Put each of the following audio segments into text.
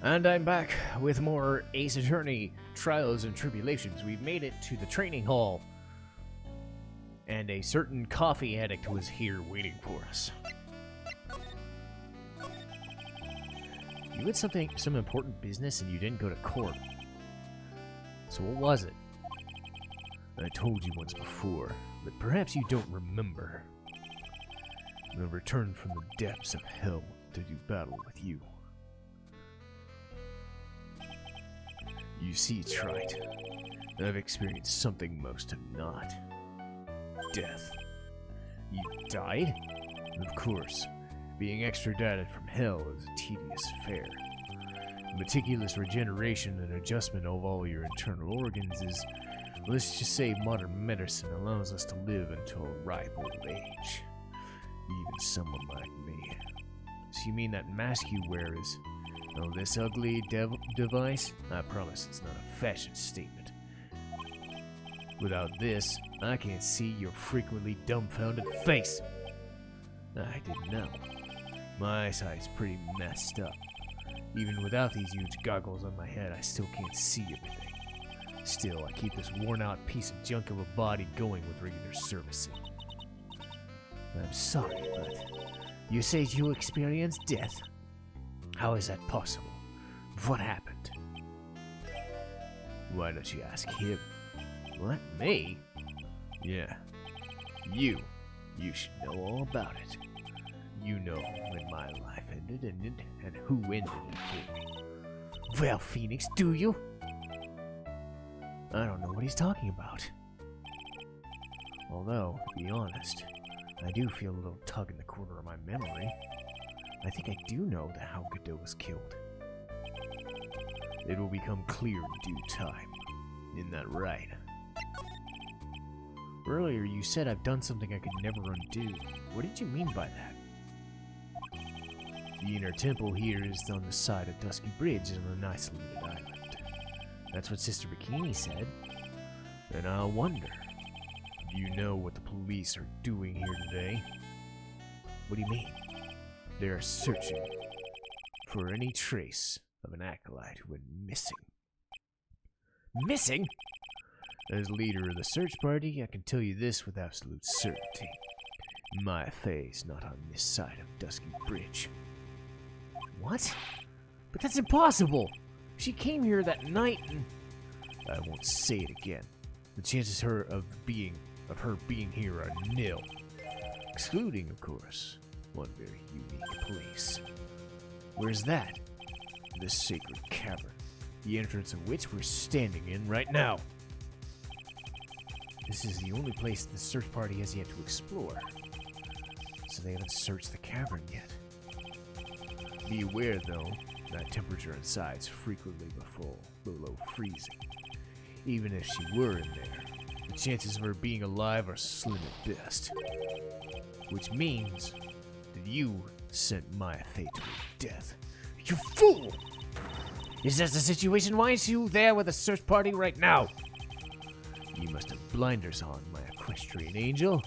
And I'm back with more Ace Attorney Trials and Tribulations. We've made it to the training hall. And a certain coffee addict was here waiting for us. You had some important business and you didn't go to court. So what was it? I told you once before, but perhaps you don't remember. I returned from the depths of hell to do battle with you. You see, Wright, I've experienced something most have not. Death. You died? Of course, being extradited from hell is a tedious affair. Meticulous regeneration and adjustment of all your internal organs is, let's just say, modern medicine allows us to live until a ripe old age. Even someone like me. So you mean that mask you wear is... oh, this ugly device? I promise it's not a fashion statement. Without this, I can't see your frequently dumbfounded face. I didn't know. My eyesight's pretty messed up. Even without these huge goggles on my head, I still can't see everything. Still, I keep this worn-out piece of junk of a body going with regular servicing. I'm sorry, but you say you experienced death? How is that possible? What happened? Why don't you ask him? What, me? Yeah, you. You should know all about it. You know when my life ended and who ended it for me. Well, Phoenix, do you? I don't know what he's talking about. Although, to be honest, I do feel a little tug in the corner of my memory. I think I do know how Godot was killed. It will become clear in due time. Isn't that right? Earlier you said I've done something I could never undo. What did you mean by that? The inner temple here is on the side of Dusky Bridge on an isolated island. That's what Sister Bikini said. And I wonder, do you know what the police are doing here today? What do you mean? They are searching for any trace of an acolyte who went missing. Missing? As leader of the search party, I can tell you this with absolute certainty. Maya Faye's not on this side of Dusky Bridge. What? But that's impossible! She came here that night and... I won't say it again. The chances of her being here are nil. Excluding, of course, one very unique place. Where's that? The sacred cavern, the entrance of which we're standing in right now. This is the only place the search party has yet to explore, so they haven't searched the cavern yet. Be aware, though, that temperature inside is frequently below freezing. Even if she were in there, the chances of her being alive are slim at best. Which means that you sent Maya Fey to her death. You fool! Is that the situation? Why is you there with the search party right now? You must have blinders on, my equestrian angel.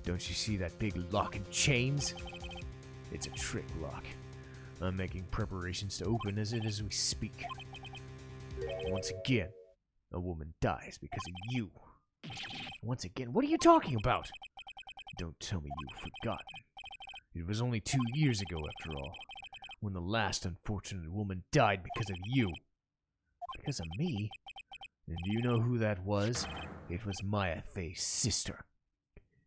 Don't you see that big lock and chains? It's a trick lock. I'm making preparations to open as we speak. Once again, a woman dies because of you. Once again, what are you talking about? Don't tell me you've forgotten. It was only 2 years ago, after all, when the last unfortunate woman died because of you. Because of me? And do you know who that was? It was Maya Fey's sister,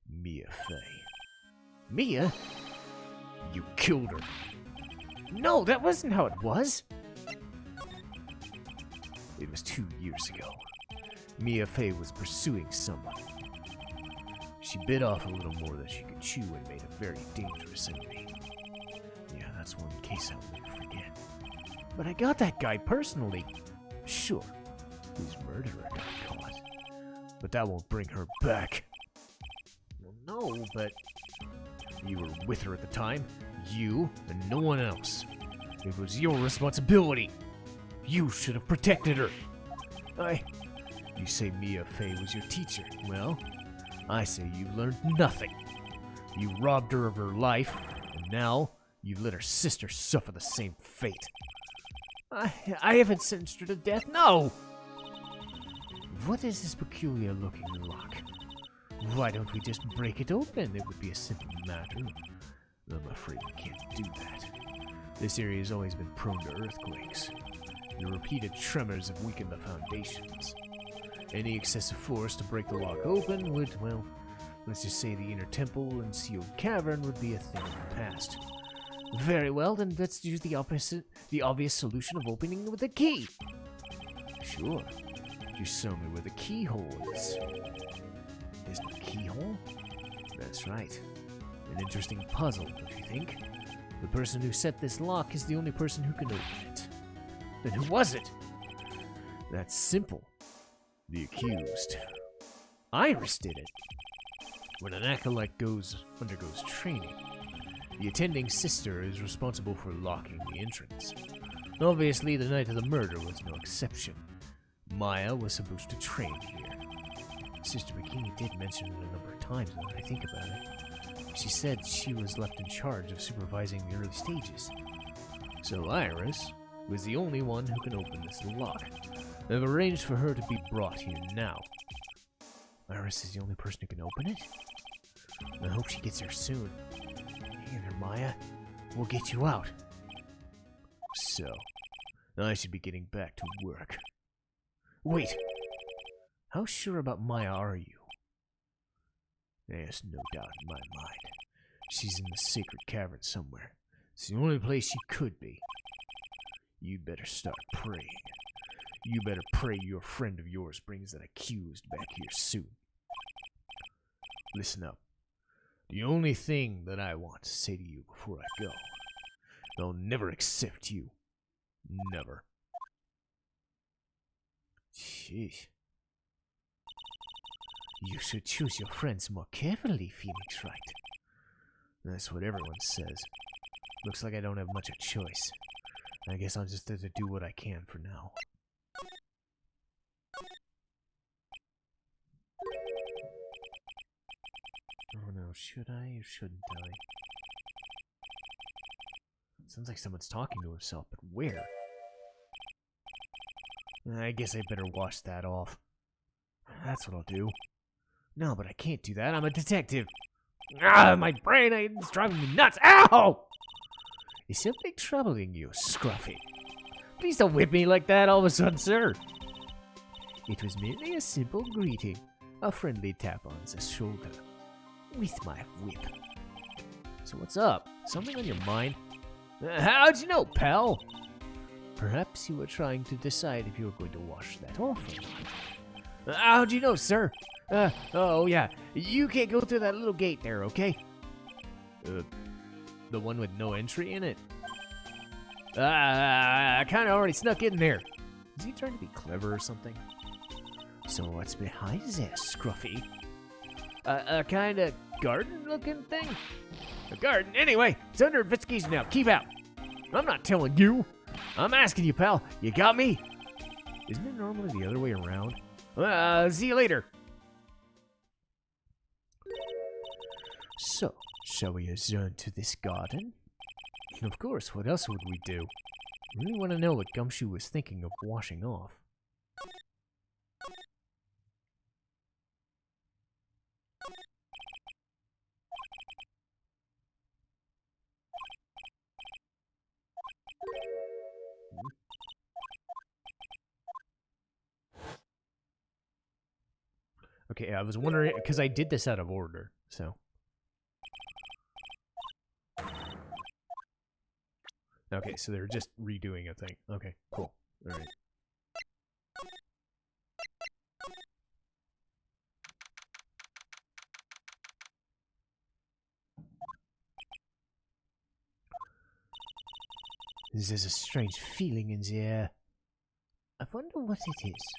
Mia Fey. Mia? You killed her. No, that wasn't how it was. It was 2 years ago. Mia Fey was pursuing someone. She bit off a little more than she could chew and made a very dangerous enemy. Yeah, that's one case I'll never forget. But I got that guy personally. Sure, his murderer got caught. But that won't bring her back. Well, no, but... you were with her at the time. You and no one else. It was your responsibility. You should have protected her. You say Mia Fey was your teacher. Well, I say you learned nothing. You robbed her of her life, and now you've let her sister suffer the same fate. I haven't sentenced her to death, no! What is this peculiar-looking lock? Why don't we just break it open? It would be a simple matter. I'm afraid we can't do that. This area has always been prone to earthquakes. The repeated tremors have weakened the foundations. Any excessive force to break the lock open would, well, let's just say the inner temple and sealed cavern would be a thing of the past. Very well, then let's use the obvious solution of opening with a key. Sure. Just show me where the keyhole is. There's no keyhole? That's right. An interesting puzzle, don't you think? The person who set this lock is the only person who can open it. Then who was it? That's simple. The accused. Iris did it. When an acolyte undergoes training, the attending sister is responsible for locking the entrance. Obviously, the night of the murder was no exception. Maya was supposed to train here. Sister Bikini did mention it a number of times now that I think about it. She said she was left in charge of supervising the early stages. So Iris was the only one who can open this lock. I've arranged for her to be brought here now. Iris is the only person who can open it? I hope she gets here soon. Hang in there, Maya. We'll get you out. So, I should be getting back to work. Wait! How sure about Maya are you? There's no doubt in my mind. She's in the sacred cavern somewhere. It's the only place she could be. You'd better start praying. You better pray your friend of yours brings that accused back here soon. Listen up. The only thing that I want to say to you before I go, I'll never accept you. Never. Sheesh. You should choose your friends more carefully, Phoenix Wright. That's what everyone says. Looks like I don't have much of a choice. I guess I'll just have to do what I can for now. Oh no, should I or shouldn't I? Sounds like someone's talking to himself, but where? I guess I better wash that off. That's what I'll do. No, but I can't do that. I'm a detective. Ah, my brain is driving me nuts. Ow! Is something troubling you, Scruffy? Please don't whip me like that all of a sudden, sir. It was merely a simple greeting, a friendly tap on the shoulder, with my whip. So what's up? Something on your mind? How'd you know, pal? Perhaps you were trying to decide if you were going to wash that off or not. How'd you know, sir? Oh yeah, you can't go through that little gate there, okay? The one with no entry in it? I kinda already snuck in there. Is he trying to be clever or something? So what's behind there, Scruffy? A kinda garden-looking thing? A garden? Anyway, it's under investigation now. Keep out. I'm not telling you. I'm asking you, pal. You got me? Isn't it normally the other way around? See you later. So, shall we adjourn to this garden? Of course, what else would we do? I really want to know what Gumshoe was thinking of washing off. Okay, I was wondering, because I did this out of order, so. Okay, so they're just redoing a thing. Okay, cool. Alright. There's a strange feeling in the air. I wonder what it is.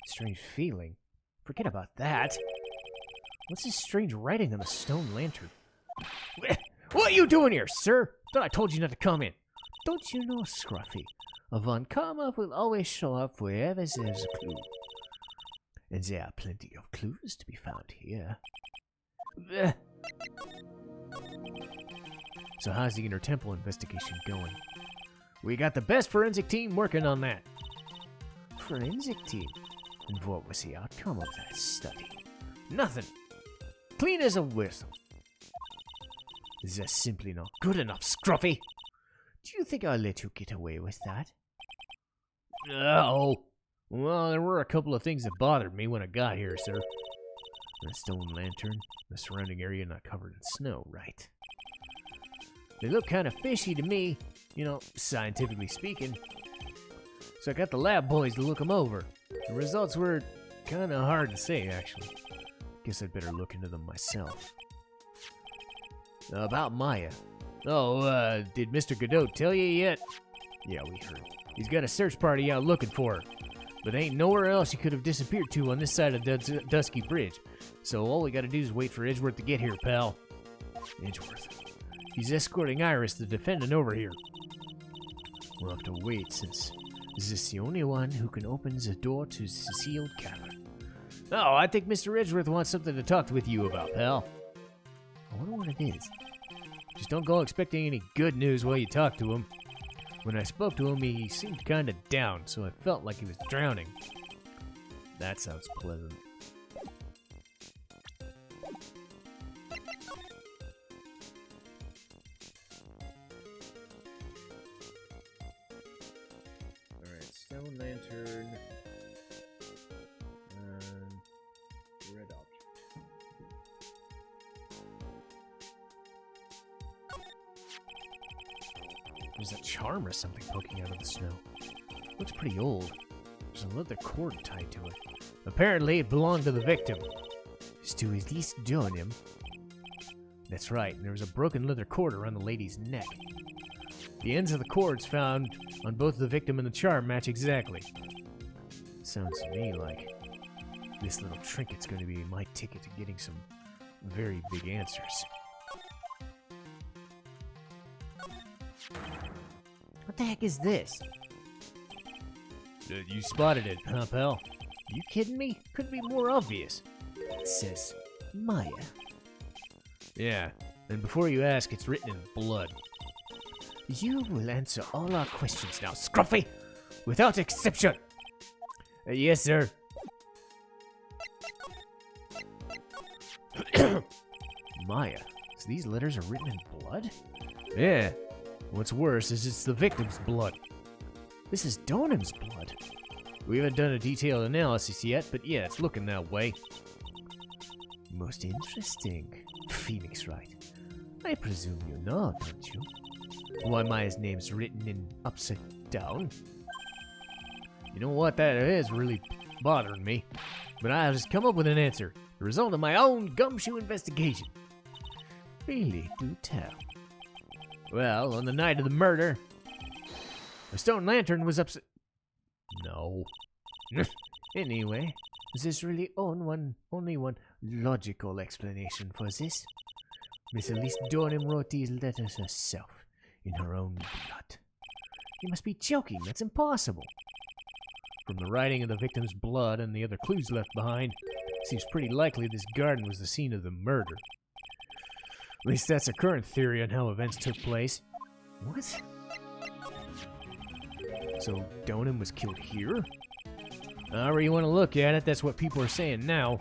Strange feeling? Forget about that. What's this strange writing on the stone lantern? What are you doing here, sir? Thought I told you not to come in. Don't you know, Scruffy? A Von Karma will always show up wherever there's a clue. And there are plenty of clues to be found here. So how's the Inner Temple investigation going? We got the best forensic team working on that. Forensic team? And what was the outcome of that study? Nothing. Clean as a whistle. Is that simply not good enough, Scruffy? Do you think I'll let you get away with that? Oh. Well, there were a couple of things that bothered me when I got here, sir. The stone lantern, the surrounding area not covered in snow, right? They look kind of fishy to me, you know, scientifically speaking. So I got the lab boys to look them over. The results were kind of hard to say, actually. Guess I'd better look into them myself. About Maya. Oh, did Mr. Godot tell you yet? Yeah, we heard. He's got a search party out looking for her. But ain't nowhere else he could have disappeared to on this side of Dusky Bridge. So all we gotta do is wait for Edgeworth to get here, pal. Edgeworth? He's escorting Iris, the defendant, over here. We'll have to wait, since this is the only one who can open the door to the sealed cavern. Oh, I think Mr. Edgeworth wants something to talk with you about, pal. I wonder what it is. Just don't go expecting any good news while you talk to him. When I spoke to him, he seemed kinda down, so I felt like he was drowning. That sounds pleasant. Alright, stone lantern. Red object. There's a charm or something poking out of the snow. Looks pretty old. There's a leather cord tied to it. Apparently, it belonged to the victim. It's to at least join him. That's right, and there was a broken leather cord around the lady's neck. The ends of the cords found on both the victim and the charm match exactly. Sounds to me like this little trinket's going to be my ticket to getting some very big answers. What the heck is this? You spotted it, huh, pal? You kidding me? Couldn't be more obvious. It says Maya. Yeah, and before you ask, it's written in blood. You will answer all our questions now, Scruffy! Without exception! Yes, sir. Maya, so these letters are written in blood? Yeah. What's worse is it's the victim's blood. This is Donham's blood. We haven't done a detailed analysis yet, but yeah, it's looking that way. Most interesting. Phoenix Wright. I presume you know, don't you? Why Maya's name's written in upside down? You know what, that is really bothering me. But I'll just come up with an answer. The result of my own gumshoe investigation. Really, do tell. Well, on the night of the murder, the stone lantern was upside... No. Anyway, there's really only one logical explanation for this. Miss Elise Dornham wrote these letters herself, in her own blood. You must be joking, that's impossible. From the writing of the victim's blood and the other clues left behind, it seems pretty likely this garden was the scene of the murder. At least that's a current theory on how events took place. What? So Donham was killed here? However you want to look at it, that's what people are saying now.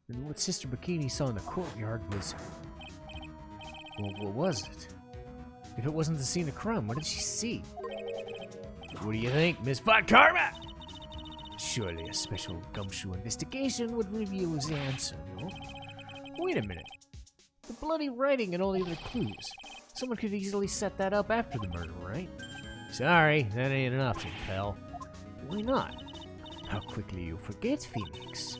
And what Sister Bikini saw in the courtyard was... Well, what was it? If it wasn't the scene of crime, what did she see? What do you think, Miss Von Karma? Surely a special gumshoe investigation would reveal the answer, no? Wait a minute. The bloody writing and all the other clues. Someone could easily set that up after the murder, right? Sorry, that ain't an option, pal. Why not? How quickly you forget, Phoenix.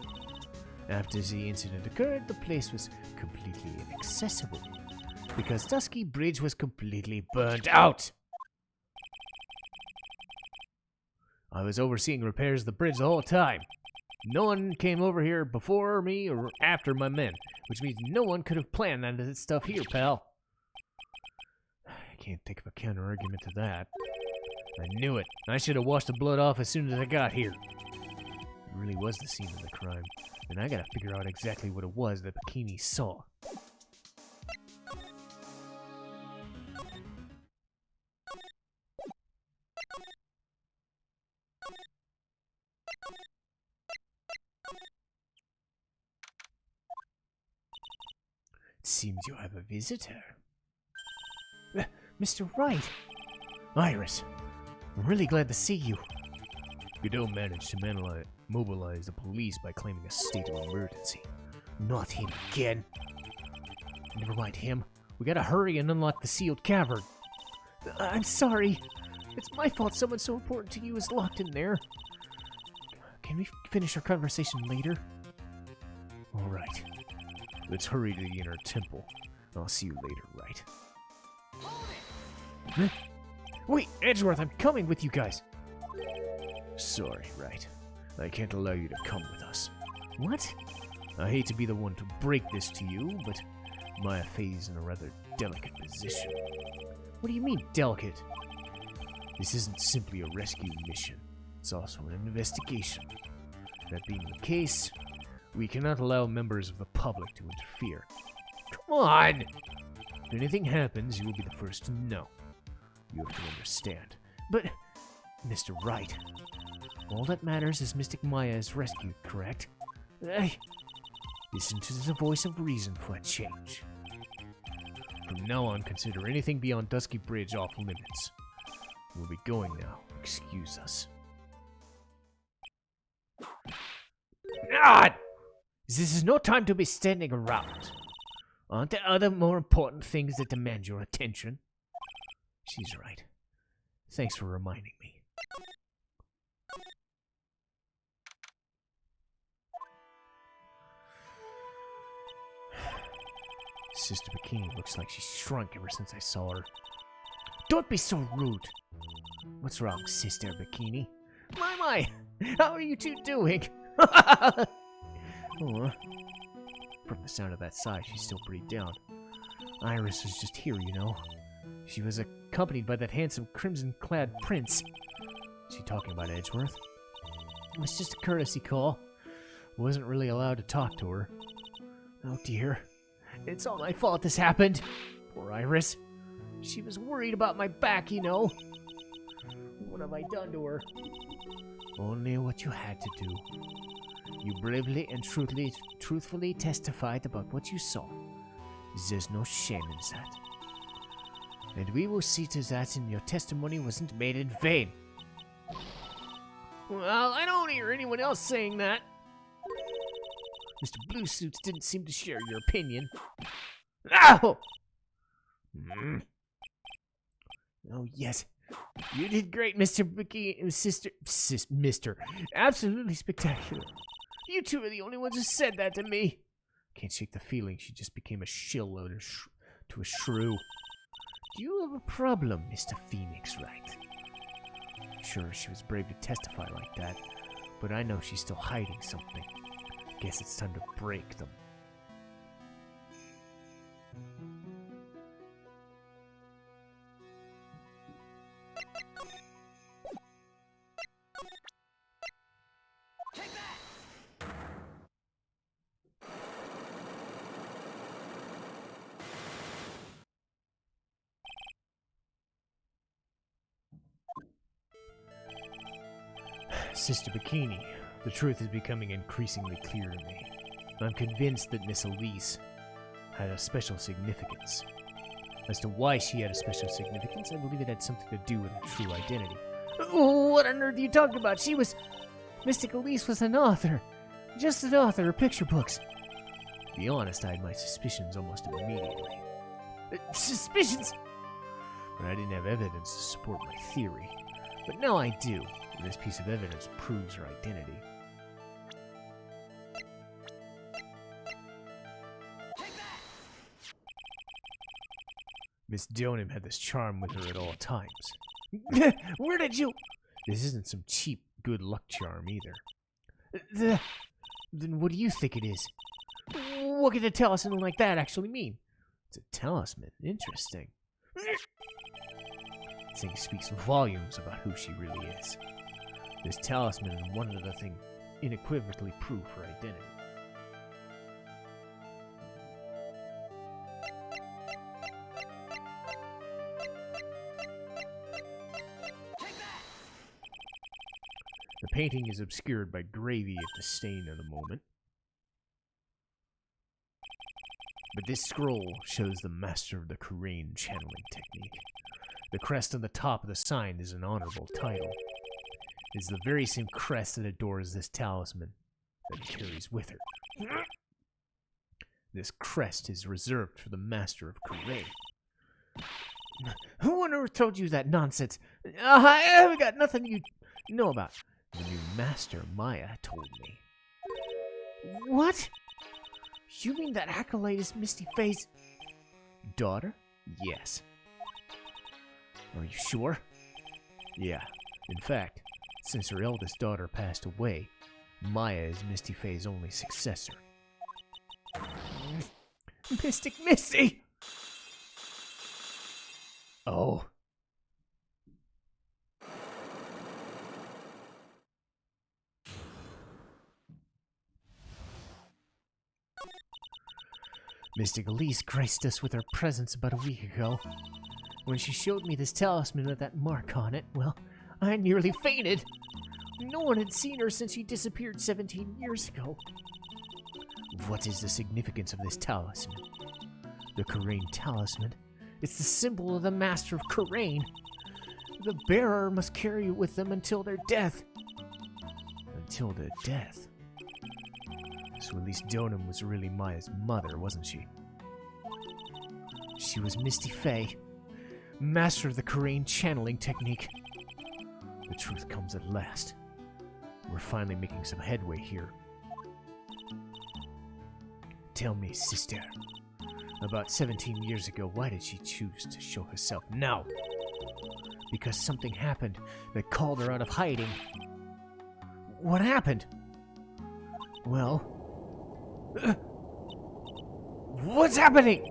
After the incident occurred, the place was completely inaccessible. Because Dusky Bridge was completely burned out. I was overseeing repairs of the bridge the whole time. No one came over here before me or after my men, which means no one could have planned none of this stuff here, pal. I can't think of a counter-argument to that. I knew it. I should have washed the blood off as soon as I got here. It really was the scene of the crime, and I gotta figure out exactly what it was that Bikini saw. seems you have a visitor. Mr. Wright! Iris, I'm really glad to see you. Godot managed to mobilize the police by claiming a state of emergency. Not him again. Never mind him. We gotta hurry and unlock the sealed cavern. I'm sorry. It's my fault someone so important to you is locked in there. Can we finish our conversation later? Alright. Let's hurry to the inner temple. I'll see you later, Wright? Huh? Wait, Edgeworth, I'm coming with you guys. Sorry, Wright. I can't allow you to come with us. What? I hate to be the one to break this to you, but Maya Faye's in a rather delicate position. What do you mean, delicate? This isn't simply a rescue mission. It's also an investigation. That being the case, we cannot allow members of the public to interfere. Come on! If anything happens, you will be the first to know. You have to understand. But, Mr. Wright, all that matters is Mystic Maya is rescued, correct? Listen to the voice of reason for a change. From now on, consider anything beyond Dusky Bridge off limits. We'll be going now. Excuse us. God! This is no time to be standing around. Aren't there other more important things that demand your attention? She's right. Thanks for reminding me. Sister Bikini looks like she's shrunk ever since I saw her. Don't be so rude. What's wrong, Sister Bikini? My! How are you two doing? Oh, from the sound of that sigh, she's still pretty down. Iris was just here, you know. She was accompanied by that handsome crimson-clad prince. Is she talking about Edgeworth? It was just a courtesy call. Wasn't really allowed to talk to her. Oh dear. It's all my fault this happened. Poor Iris. She was worried about my back, you know. What have I done to her? Only what you had to do. You bravely and truthfully testified about what you saw. There's no shame in that. And we will see to that your testimony wasn't made in vain. Well, I don't hear anyone else saying that. Mr. Blue Suits didn't seem to share your opinion. Ow! Oh, yes. You did great, Mr. Mister. Absolutely spectacular. You two are the only ones who said that to me. Can't shake the feeling she just became a shill to a shrew. Do you have a problem, Mr. Phoenix, Wright? Sure, she was brave to testify like that, but I know she's still hiding something. Guess it's time to break them. Sister Bikini, the truth is becoming increasingly clear to me. I'm convinced that Miss Elise had a special significance. As to why she had a special significance, I believe it had something to do with her true identity. What on earth are you talking about? Mystic Elise was an author. Just an author of picture books. To be honest, I had my suspicions almost immediately. Suspicions? But I didn't have evidence to support my theory. But now I do. This piece of evidence proves her identity. Miss Donim had this charm with her at all times. Where did you... This isn't some cheap good luck charm either. Then what do you think it is? What could a talisman like that actually mean? It's a talisman. Interesting. This thing speaks volumes about who she really is. This talisman and one other thing unequivocally prove her identity. The painting is obscured by gravy at the stain of the moment. But this scroll shows the master of the Kurain channeling technique. The crest on the top of the sign is an honorable title. It is the very same crest that adorns this talisman that he carries with her. This crest is reserved for the master of Kurain. Who on earth told you that nonsense? I haven't got nothing you know about. The new master, Maya, told me. What? You mean that acolyte is Misty Faye's daughter? Yes. Are you sure? Yeah. In fact, since her eldest daughter passed away, Maya is Misty Faye's only successor. Mystic Misty! Oh. Mystic Elise graced us with her presence about a week ago. When she showed me this talisman with that mark on it, well, I nearly fainted. No one had seen her since she disappeared 17 years ago. What is the significance of this talisman? The Kurain talisman. It's the symbol of the master of Kurain. The bearer must carry it with them until their death. Until their death? So at least Donum was really Maya's mother, wasn't she? She was Misty Faye, master of the Kurain channeling technique. The truth comes at last. We're finally making some headway here. Tell me, sister, about 17 years ago, why did she choose to show herself now? Because something happened that called her out of hiding. What happened? Well, what's happening?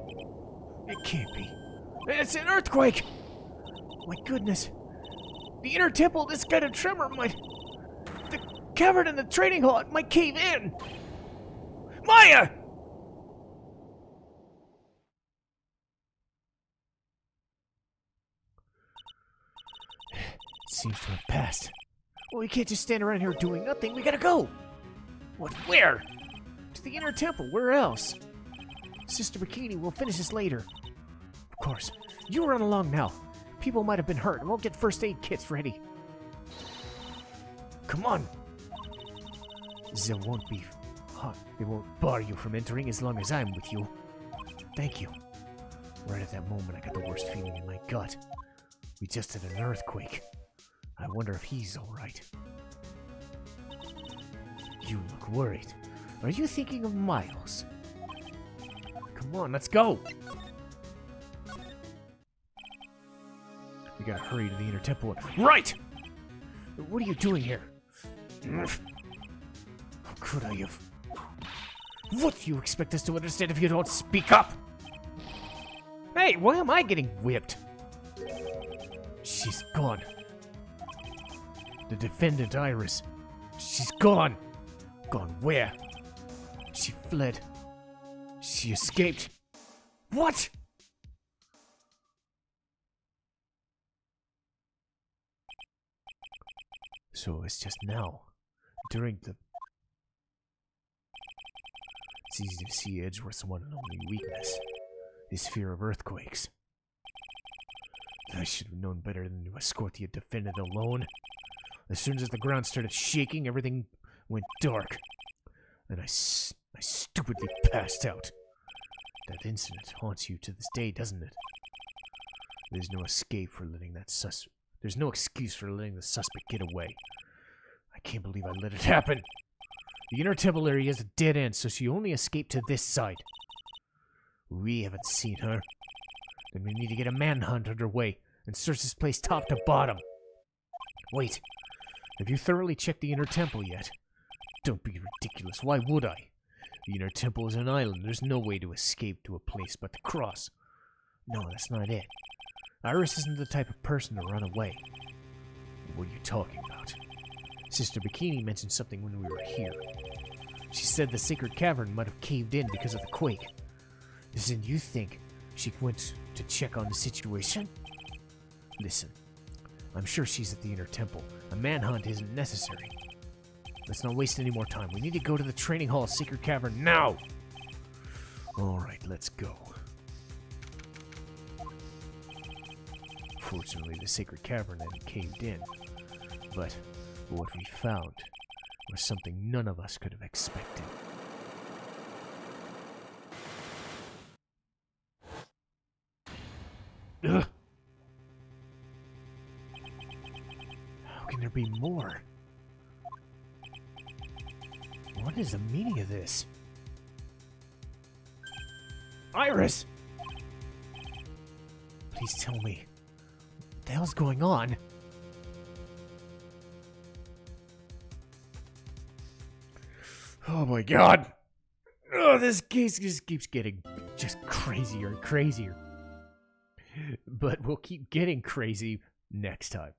It can't be. It's an earthquake! My goodness. The inner temple, this kind of tremor might... The cavern in the training hall, it might cave in! Maya! Seems to have passed. Well, we can't just stand around here doing nothing. We gotta go! What? Where? To the inner temple. Where else? Sister Bikini, we'll finish this later. Of course. You run along now. People might have been hurt, and we'll get first aid kits ready. Come on! They won't be hot. They won't bar you from entering as long as I'm with you. Thank you. Right at that moment, I got the worst feeling in my gut. We just had an earthquake. I wonder if he's alright. You look worried. Are you thinking of Miles? Come on, let's go! We gotta hurry to the inner temple. Right! What are you doing here? How could I have? What do you expect us to understand if you don't speak up? Hey, why am I getting whipped? She's gone. The defendant, Iris. She's gone. Gone where? She fled. She escaped. What? So it's just now, during the... It's easy to see Edgeworth's one and only weakness. His fear of earthquakes. I should have known better than to escort the defendant alone. As soon as the ground started shaking, everything went dark. And I stupidly passed out. That incident haunts you to this day, doesn't it? There's no escape for letting that There's no excuse for letting the suspect get away. I can't believe I let it happen. The inner temple area is a dead end, so she only escaped to this side. We haven't seen her. Then we need to get a manhunt underway and search this place top to bottom. Wait. Have you thoroughly checked the inner temple yet? Don't be ridiculous. Why would I? The inner temple is an island. There's no way to escape to a place but to cross. No, that's not it. Iris isn't the type of person to run away. What are you talking about? Sister Bikini mentioned something when we were here. She said the sacred cavern might have caved in because of the quake. Doesn't you think she went to check on the situation? Listen, I'm sure she's at the inner temple. A manhunt isn't necessary. Let's not waste any more time. We need to go to the training hall sacred cavern now! Alright, let's go. Fortunately, the sacred cavern hadn't caved in, but what we found was something none of us could have expected. Ugh. How can there be more? What is the meaning of this? Iris! Please tell me. What the hell's going on? Oh my god! Oh, this case just keeps getting just crazier and crazier. But we'll keep getting crazy next time.